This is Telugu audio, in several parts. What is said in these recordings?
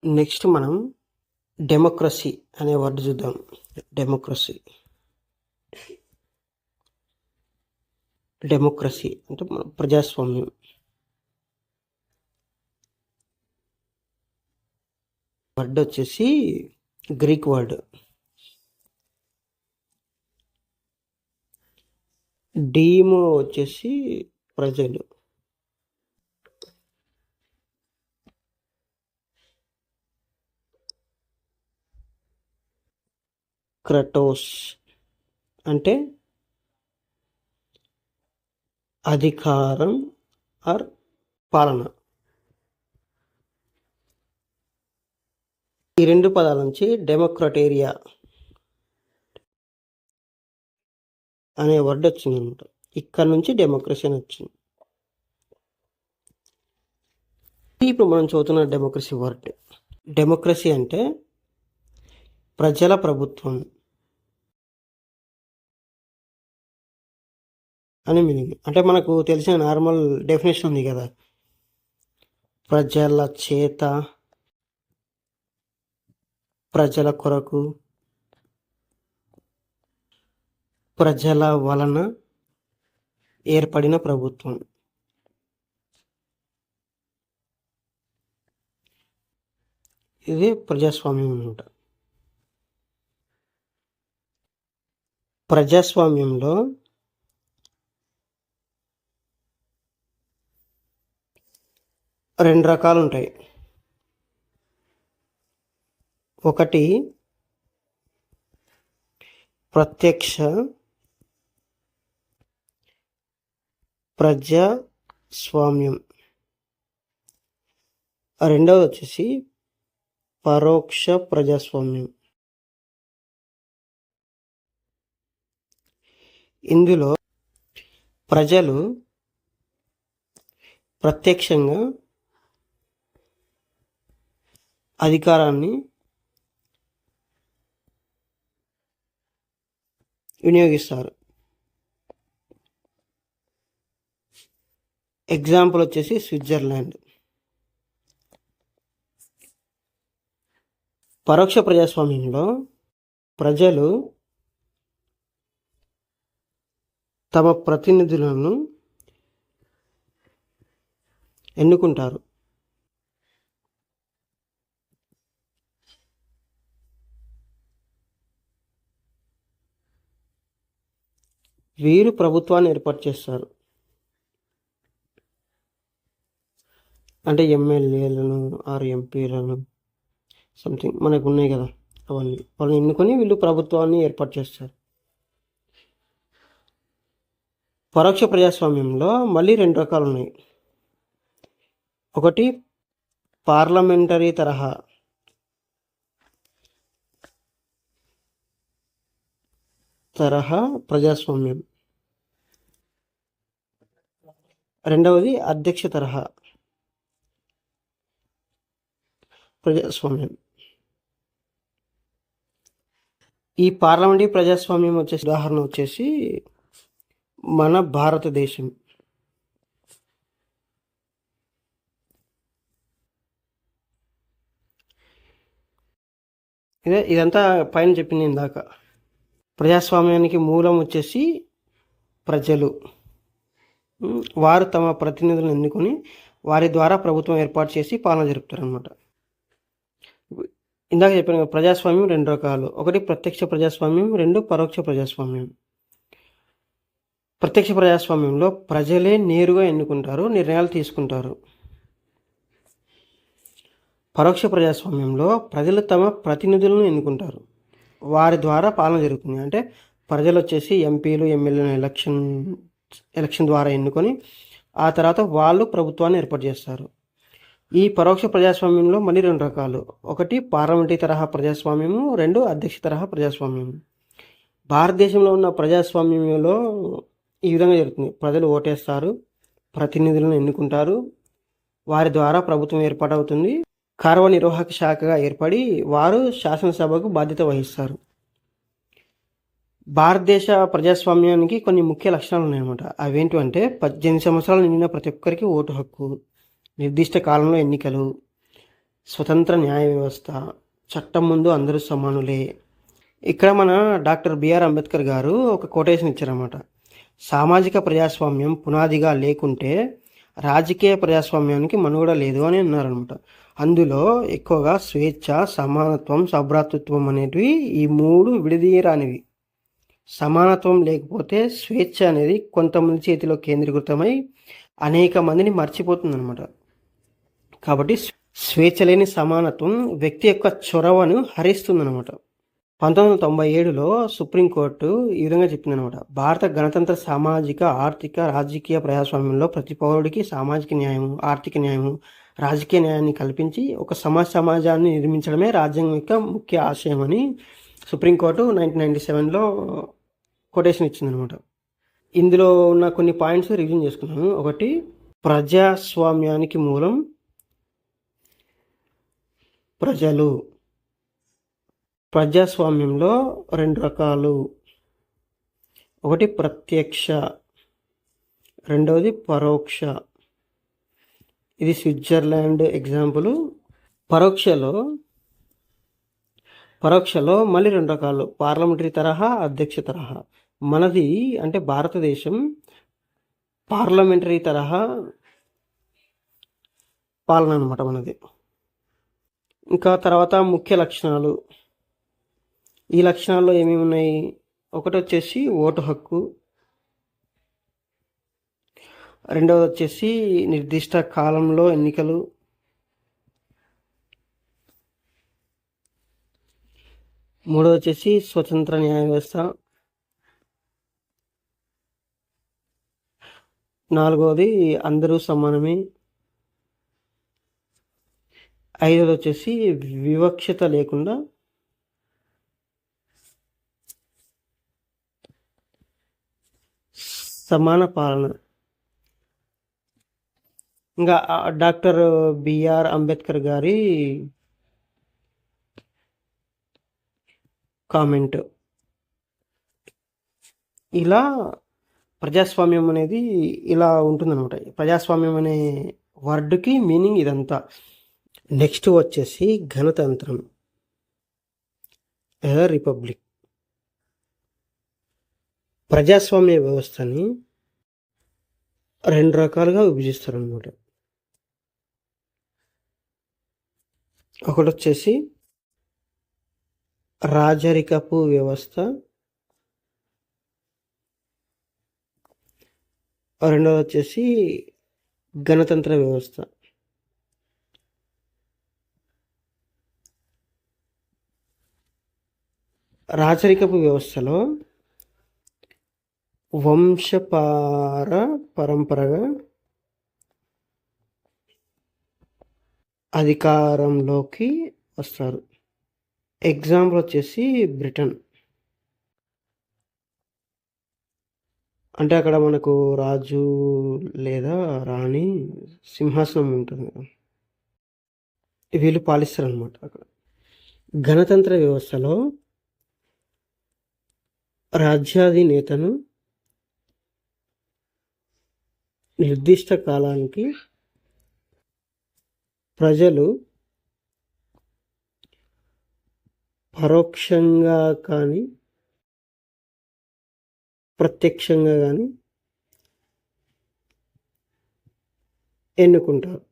నెక్స్ట్ మనం డెమోక్రసీ అనే వర్డ్ చూద్దాం. డెమోక్రసీ డెమోక్రసీ అంటే మన ప్రజాస్వామ్యం. వర్డ్ వచ్చేసి గ్రీక్ వర్డ్. డీమో వచ్చేసి ప్రజలు. క్రటోస్ అంటే అధికారం ఆర్ పాలన. ఈ రెండు పదాల నుంచి డెమోక్రటేరియా అనే వర్డ్ వచ్చింది అనమాట. ఇక్కడ నుంచి డెమోక్రసీ అని వచ్చింది. ఇప్పుడు మనం చదువుతున్న డెమోక్రసీ వర్డ్. డెమోక్రసీ అంటే ప్రజల ప్రభుత్వం అని మీనింగ్. అంటే మనకు తెలిసిన నార్మల్ డెఫినేషన్ ఉంది కదా, ప్రజల చేత, ప్రజల కొరకు, ప్రజల వలన ఏర్పడిన ప్రభుత్వం. ఇది ప్రజాస్వామ్యం అన్నమాట. ప్రజాస్వామ్యంలో రెండు రకాలు ఉంటాయి. ఒకటి ప్రత్యక్ష ప్రజాస్వామ్యం, రెండవది వచ్చేసి పరోక్ష ప్రజాస్వామ్యం. ఇందులో ప్రజలు ప్రత్యక్షంగా అధికారాన్ని వినియోగిస్తారు. ఎగ్జాంపుల్ వచ్చేసి స్విట్జర్లాండ్. పరోక్ష ప్రజాస్వామ్యంలో ప్రజలు తమ ప్రతినిధులను ఎన్నుకుంటారు. వీరు ప్రభుత్వాన్ని ఏర్పాటు చేస్తారు. అంటే ఎమ్మెల్యేలను ఆరు ఎంపీలను సంథింగ్ మనకు ఉన్నాయి కదా, అవన్నీ వాళ్ళని ఎన్నుకొని వీళ్ళు ప్రభుత్వాన్ని ఏర్పాటు చేస్తారు. పరోక్ష ప్రజాస్వామ్యంలో మళ్ళీ రెండు రకాలు ఉన్నాయి. ఒకటి పార్లమెంటరీ తరహా ప్రజాస్వామ్యం, రెండవది అధ్యక్ష తరహా ప్రజాస్వామ్యం. ఈ పార్లమెంటరీ ప్రజాస్వామ్యం వచ్చేసి ఉదాహరణ వచ్చేసి మన భారతదేశం. ఇదంతా పైన చెప్పింది ఇందాక. ప్రజాస్వామ్యానికి మూలం వచ్చేసి ప్రజలు. వారు తమ ప్రతినిధులను ఎన్నుకొని వారి ద్వారా ప్రభుత్వం ఏర్పాటు చేసి పాలన జరుపుతారు అన్నమాట. ఇందాక చెప్పిన ప్రజాస్వామ్యం రెండు రకాలు. ఒకటి ప్రత్యక్ష ప్రజాస్వామ్యం, రెండు పరోక్ష ప్రజాస్వామ్యం. ప్రత్యక్ష ప్రజాస్వామ్యంలో ప్రజలే నేరుగా ఎన్నుకుంటారు, నిర్ణయాలు తీసుకుంటారు. పరోక్ష ప్రజాస్వామ్యంలో ప్రజలు తమ ప్రతినిధులను ఎన్నుకుంటారు, వారి ద్వారా పాలన జరుగుతుంది. అంటే ప్రజలు వచ్చేసి ఎంపీలు ఎమ్మెల్యేలను ఎలక్షన్ ద్వారా ఎన్నుకొని ఆ తర్వాత వాళ్ళు ప్రభుత్వాన్ని ఏర్పాటు చేస్తారు. ఈ పరోక్ష ప్రజాస్వామ్యంలో మళ్ళీ రెండు రకాలు. ఒకటి పార్లమెంటరీ తరహా ప్రజాస్వామ్యము, రెండు అధ్యక్ష తరహా ప్రజాస్వామ్యం. భారతదేశంలో ఉన్న ప్రజాస్వామ్యంలో ఈ విధంగా జరుగుతుంది. ప్రజలు ఓటేస్తారు, ప్రతినిధులను ఎన్నుకుంటారు, వారి ద్వారా ప్రభుత్వం ఏర్పాటవుతుంది. కార్యనిర్వాహక శాఖగా ఏర్పడి వారు శాసనసభకు బాధ్యత వహిస్తారు. భారతదేశ ప్రజాస్వామ్యానికి కొన్ని ముఖ్య లక్షణాలు ఉన్నాయన్నమాట. అవేంటంటే 18 సంవత్సరాలు నిండిన ప్రతి ఒక్కరికి ఓటు హక్కు, నిర్దిష్ట కాలంలో ఎన్నికలు, స్వతంత్ర న్యాయ వ్యవస్థ, చట్టం ముందు అందరూ సమానులే. ఇక్కడ మన డాక్టర్ బిఆర్ అంబేద్కర్ గారు ఒక కొటేషన్ ఇచ్చారన్నమాట. సామాజిక ప్రజాస్వామ్యం పునాదిగా లేకుంటే రాజకీయ ప్రజాస్వామ్యానికి మనుగడ లేదు అని అన్నారనమాట. అందులో ఎక్కువగా స్వేచ్ఛ, సమానత్వం, సభ్రాతృత్వం అనేటివి ఈ మూడు విడదీయరానివి. సమానత్వం లేకపోతే స్వేచ్ఛ అనేది కొంతమంది చేతిలో కేంద్రీకృతమై అనేక మందిని మర్చిపోతుందన్నమాట. కాబట్టి స్వేచ్ఛ లేని సమానత్వం వ్యక్తి యొక్క చొరవను హరిస్తుందన్నమాట. 1997లో సుప్రీంకోర్టు ఈ విధంగా చెప్పిందనమాట. భారత గణతంత్ర సామాజిక, ఆర్థిక, రాజకీయ ప్రజాస్వామ్యంలో ప్రతి పౌరుడికి సామాజిక న్యాయము, ఆర్థిక న్యాయము, రాజకీయ న్యాయాన్ని కల్పించి ఒక సమాజాన్ని నిర్మించడమే రాజ్యాంగం యొక్క ముఖ్య ఆశయం అని సుప్రీంకోర్టు 1997లో కొటేషన్ ఇచ్చిందనమాట. ఇందులో ఉన్న కొన్ని పాయింట్స్ రివిజన్ చేసుకున్నాము. ఒకటి, ప్రజాస్వామ్యానికి మూలం ప్రజలు. ప్రజాస్వామ్యంలో 2 రకాలు. ఒకటి ప్రత్యక్ష, రెండవది పరోక్ష. ఇది స్విట్జర్లాండ్ ఎగ్జాంపుల్. పరోక్షలో మళ్ళీ 2 రకాలు, పార్లమెంటరీ తరహా, అధ్యక్ష తరహా. మనది అంటే భారతదేశం పార్లమెంటరీ తరహా పాలన అనమాట మనది. ఇంకా తర్వాత ముఖ్య లక్షణాలు. ఈ లక్షణాల్లో ఏమేమి ఉన్నాయి? ఒకటి వచ్చేసి ఓటు హక్కు, రెండవది వచ్చేసి నిర్దిష్ట కాలంలో ఎన్నికలు, మూడవది వచ్చేసి స్వతంత్ర న్యాయ వ్యవస్థ, నాలుగవది అందరూ సమానమే, ఐదవది వచ్చేసి వివక్షత లేకుండా సమాన పాలన. ఇంకా డాక్టర్ బిఆర్ అంబేద్కర్ గారి కామెంట్. ఇలా ప్రజాస్వామ్యం అనేది ఇలా ఉంటుందన్నమాట. ప్రజాస్వామ్యం అనే వర్డ్కి మీనింగ్ ఇదంతా. నెక్స్ట్ వచ్చేసి గణతంత్రం, రిపబ్లిక్. ప్రజాస్వామ్య వ్యవస్థని 2 రకాలుగా విభజిస్తారనమాట. ఒకటి వచ్చేసి రాజరికపు వ్యవస్థ, రెండవది వచ్చేసి గణతంత్ర వ్యవస్థ. రాజరికపు వ్యవస్థలో పరంపరగా అధికారంలోకి వస్తారు. ఎగ్జాంపుల్ వచ్చేసి బ్రిటన్. అంటే అక్కడ మనకు రాజు లేదా రాణి సింహాసనం ఉంటుంది కదా, వీళ్ళు పాలిస్తారు అనమాట అక్కడ. గణతంత్ర వ్యవస్థలో రాజ్యాధినేతను నిర్దిష్ట కాలానికి ప్రజలు పరోక్షంగా కానీ ప్రత్యక్షంగా కానీ ఎన్నుకుంటారు.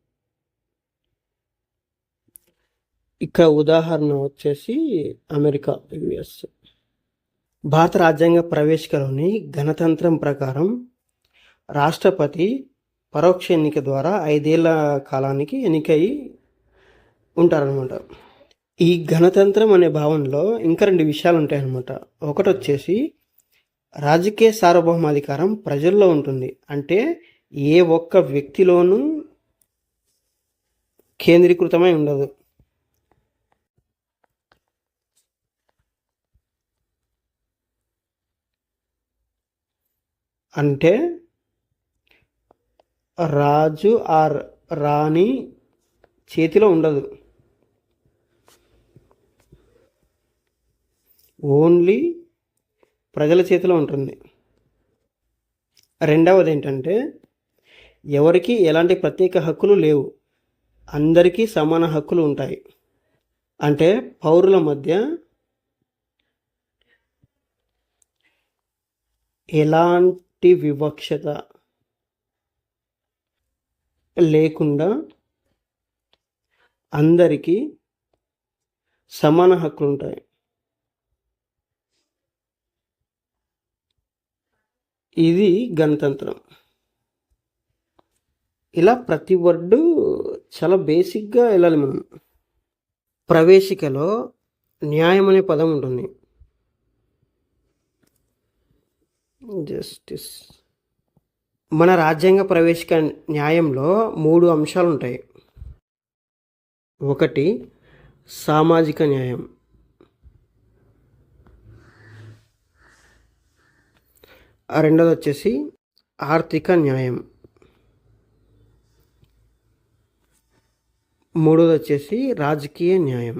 ఇక ఉదాహరణ వచ్చేసి అమెరికా, యుఎస్. భారత రాజ్యాంగ ప్రవేశికలోని గణతంత్రం ప్రకారం రాష్ట్రపతి పరోక్ష ఎన్నిక ద్వారా 5 ఏళ్ల కాలానికి ఎన్నికై ఉంటారనమాట. ఈ గణతంత్రం అనే భావనలో ఇంకా 2 విషయాలు ఉంటాయన్నమాట. ఒకటి వచ్చేసి రాజకీయ సార్వభౌమాధికారం ప్రజల్లో ఉంటుంది. అంటే ఏ ఒక్క వ్యక్తిలోనూ కేంద్రీకృతమై ఉండదు. అంటే రాజు ఆర్ రాణి చేతిలో ఉండదు, ఓన్లీ ప్రజల చేతిలో ఉంటుంది. రెండవది ఏంటంటే ఎవరికి ఎలాంటి ప్రత్యేక హక్కులు లేవు. అందరికీ సమాన హక్కులు ఉంటాయి. అంటే పౌరుల మధ్య ఎలాంటి వివక్షత లేకుండా అందరికీ సమాన హక్కులు ఉంటాయి. ఇది గణతంత్రం. ఇలా ప్రతి వర్డ్ చాలా బేసిక్గా వెళ్ళాలి మనం. ప్రవేశికలో న్యాయం అనే పదం ఉంటుంది. జస్టిస్. మన రాజ్యాంగ ప్రవేశిక న్యాయంలో 3 అంశాలు ఉంటాయి. ఒకటి సామాజిక న్యాయం, రెండోది వచ్చేసి ఆర్థిక న్యాయం, మూడోది వచ్చేసి రాజకీయ న్యాయం.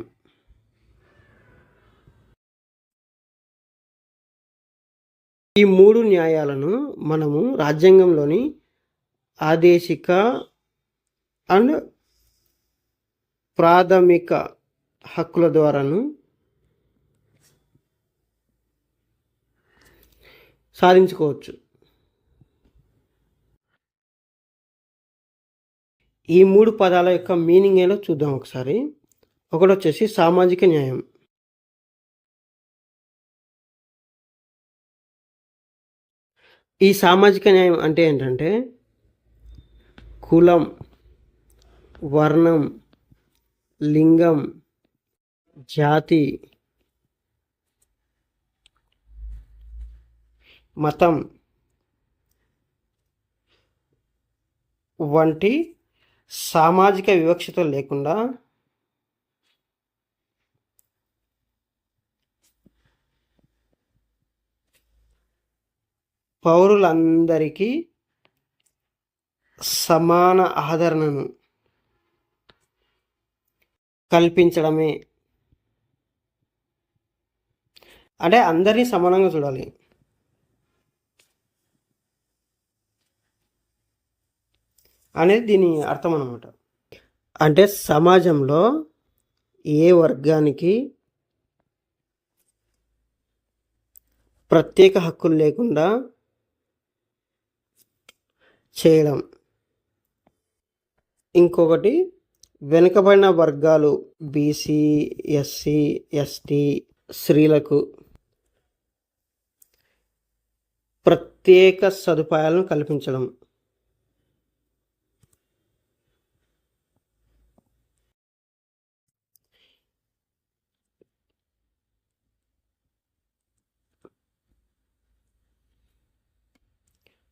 ఈ 3 న్యాయాలను మనము రాజ్యాంగంలోని ఆదేశిక అండ్ ప్రాథమిక హక్కుల ద్వారాను సాధించుకోవచ్చు. ఈ 3 పదాల యొక్క మీనింగ్ ఏంటో చూద్దాం ఒకసారి. ఒకటి వచ్చేసి సామాజిక న్యాయం. ఈ సామాజిక న్యాయం అంటే ఏంటంటే కులం, వర్ణం, లింగం, జాతి, మతం వంటి సామాజిక వివక్షత లేకుండా పౌరులందరికీ సమాన ఆదరణను కల్పించడమే. అంటే అందరినీ సమానంగా చూడాలి అనేది దీని అర్థం అన్నమాట. అంటే సమాజంలో ఏ వర్గానికి ప్రత్యేక హక్కులు లేకుండా చేయడం. ఇంకొకటి వెనుకబడిన వర్గాలు బీసీ, ఎస్సీ, ఎస్టీ, స్త్రీలకు ప్రత్యేక సదుపాయాలను కల్పించడం.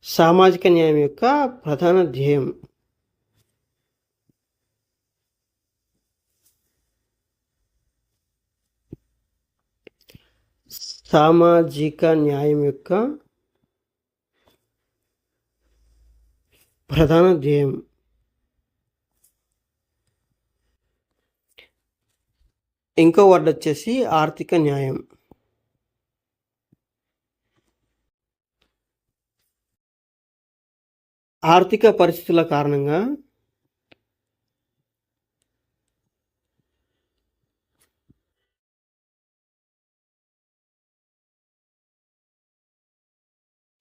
సామాజిక న్యాయం యొక్క ప్రధాన ధ్యేయం సామాజిక న్యాయం యొక్క ప్రధాన ధ్యేయం ఇంకో వర్డ్ వచ్చేసి ఆర్థిక న్యాయం. ఆర్థిక పరిస్థితుల కారణంగా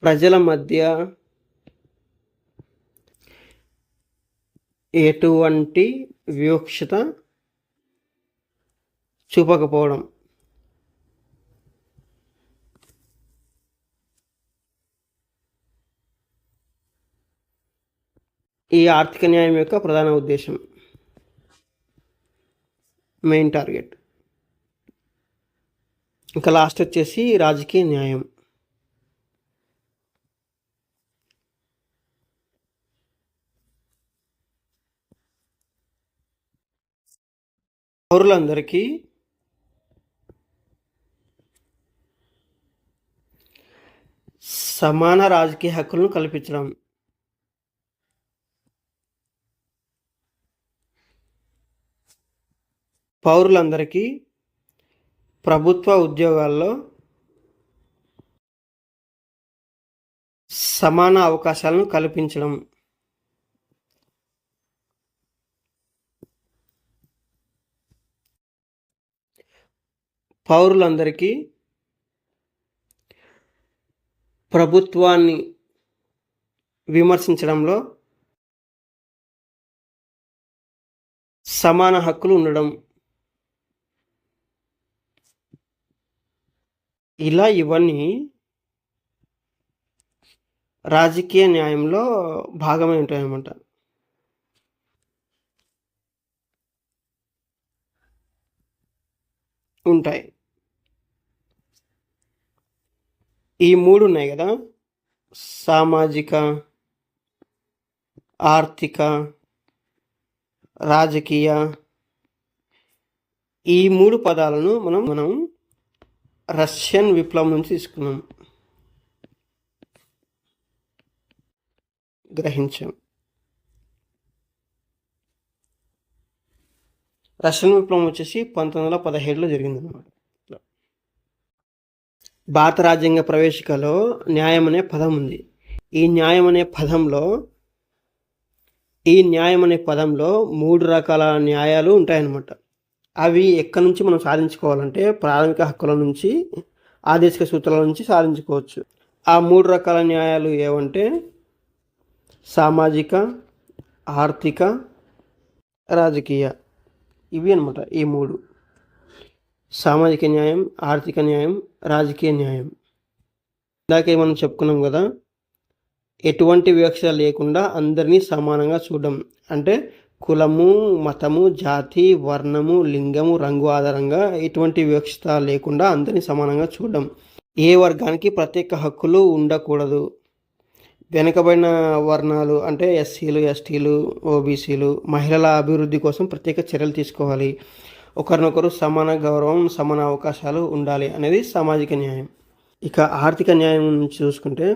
ప్రజల మధ్య ఎటువంటి వివక్షత చూపకపోవడం. ఈ ఆర్థిక న్యాయం యొక్క ప్రధాన ఉద్దేశం, మెయిన్ టార్గెట్. ఇంకా లాస్ట్ వచ్చేసి రాజకీయ న్యాయం. పౌరులందరికీ సమాన రాజకీయ హక్కులను కల్పించడం. పౌరులందరికీ ప్రభుత్వ ఉద్యోగాల్లో సమాన అవకాశాలను కల్పించడం. పౌరులందరికీ ప్రభుత్వాన్ని విమర్శించడంలో సమాన హక్కులు ఉండడం. ఇలా ఇవన్నీ రాజకీయ న్యాయంలో భాగమై ఉంటాయన్నమాట. ఉంటాయి. ఈ 3 ఉన్నాయి కదా, సామాజిక, ఆర్థిక, రాజకీయ. ఈ 3 పదాలను మనం రష్యన్ విప్లవం నుంచి తీసుకున్నాం, గ్రహించాం. రష్యన్ విప్లవం వచ్చేసి 1917లో జరిగిందన్నమాట. భారత రాజ్యాంగ ప్రవేశికలో న్యాయం అనే పదం ఉంది. ఈ న్యాయం అనే పదంలో 3 రకాల న్యాయాలు ఉంటాయన్నమాట. అవి ఎక్కడి నుంచి మనం సాధించుకోవాలంటే ప్రాథమిక హక్కుల నుంచి, ఆదేశిక సూత్రాల నుంచి సాధించుకోవచ్చు. ఆ 3 రకాల న్యాయాలు ఏవంటే సామాజిక, ఆర్థిక, రాజకీయ. ఇవి అనమాట ఈ 3: సామాజిక న్యాయం, ఆర్థిక న్యాయం, రాజకీయ న్యాయం. ఇందాకే మనం చెప్పుకున్నాం కదా, ఎటువంటి వివక్ష లేకుండా అందరినీ సమానంగా చూడడం. అంటే కులము, మతము, జాతి, వర్ణము, లింగము, రంగు ఆధారంగా ఎటువంటి వివక్షత లేకుండా అందరినీ సమానంగా చూడడం. ఏ వర్గానికి ప్రత్యేక హక్కులు ఉండకూడదు. వెనుకబడిన వర్ణాలు అంటే ఎస్సీలు, ఎస్టీలు, ఓబీసీలు, మహిళల అభివృద్ధి కోసం ప్రత్యేక చర్యలు తీసుకోవాలి. ఒకరినొకరు సమాన గౌరవం, సమాన అవకాశాలు ఉండాలి అనేది సామాజిక న్యాయం. ఇక ఆర్థిక న్యాయం నుంచి చూసుకుంటే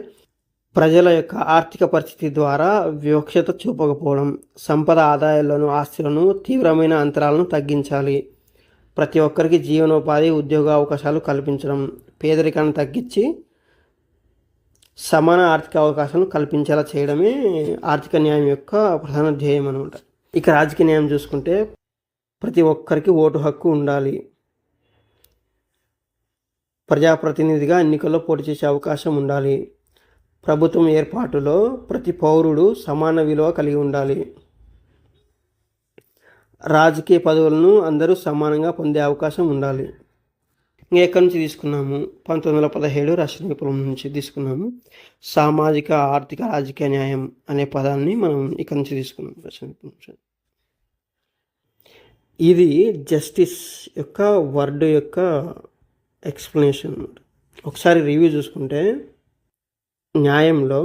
ప్రజల యొక్క ఆర్థిక పరిస్థితి ద్వారా వివక్షత చూపకపోవడం, సంపద, ఆదాయాలను, ఆస్తులను, తీవ్రమైన అంతరాలను తగ్గించాలి. ప్రతి ఒక్కరికి జీవనోపాధి, ఉద్యోగ అవకాశాలు కల్పించడం, పేదరికాన్ని తగ్గించి సమాన ఆర్థిక అవకాశాలను కల్పించేలా చేయడమే ఆర్థిక న్యాయం యొక్క ప్రధాన ధ్యేయం అనమాట. ఇక రాజకీయ న్యాయం చూసుకుంటే ప్రతి ఒక్కరికి ఓటు హక్కు ఉండాలి. ప్రజాప్రతినిధిగా ఎన్నికల్లో పోటీ చేసే అవకాశం ఉండాలి. ప్రభుత్వం ఏర్పాటులో ప్రతి పౌరుడు సమాన విలువ కలిగి ఉండాలి. రాజకీయ పదవులను అందరూ సమానంగా పొందే అవకాశం ఉండాలి. ఇంకా ఎక్కడి నుంచి తీసుకున్నాము? 1917 రష్యన్ విప్లవం నుంచి తీసుకున్నాము. సామాజిక, ఆర్థిక, రాజకీయ న్యాయం అనే పదాన్ని మనం ఇక్కడి నుంచి తీసుకున్నాం, రష్యన్ విప్లవం నుంచి. ఇది జస్టిస్ యొక్క వర్డ్ యొక్క ఎక్స్ప్లెనేషన్. ఒకసారి రివ్యూ చూసుకుంటే న్యాయంలో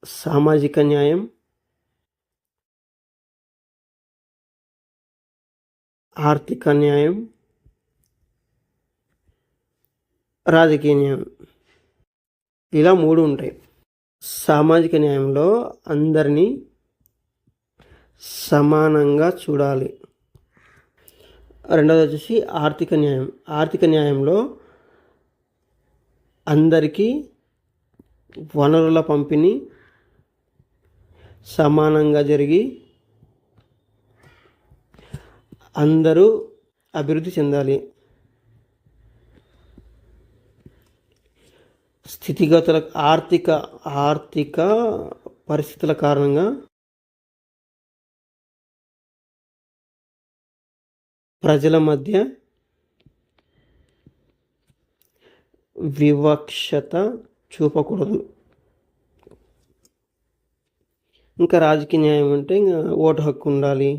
సామాజిక న్యాయం, ఆర్థిక న్యాయం, రాజకీయ న్యాయం, ఇలా 3 ఉంటాయి. సామాజిక న్యాయంలో అందరినీ సమానంగా చూడాలి. రెండవది వచ్చేసి ఆర్థిక న్యాయం. ఆర్థిక న్యాయంలో అందరికీ వనరుల పంపిణీ సమానంగా జరిగి అందరూ అభివృద్ధి చెందాలి. స్థితిగతుల ఆర్థిక పరిస్థితుల కారణంగా ప్రజల మధ్య వివక్షత చూపకూడదు. ఇంకా రాజకీయ న్యాయం అంటే ఇంకా ఓటు హక్కు ఉండాలి.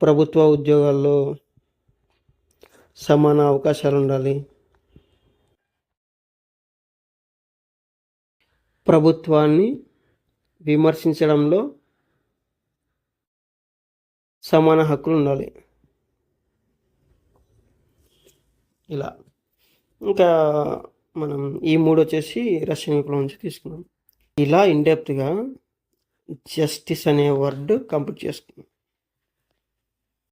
ప్రభుత్వ ఉద్యోగాల్లో సమాన అవకాశాలు ఉండాలి. ప్రభుత్వాన్ని విమర్శించడంలో సమాన హక్కులు ఉండాలి. ఇలా ఇంకా మనం ఈ 3 వచ్చేసి రష్యన్ విప్లవం నుంచి తీసుకున్నాం. ఇలా ఇన్డెప్త్గా జస్టిస్ అనే వర్డ్ కంప్లీట్ చేసుకున్నాం.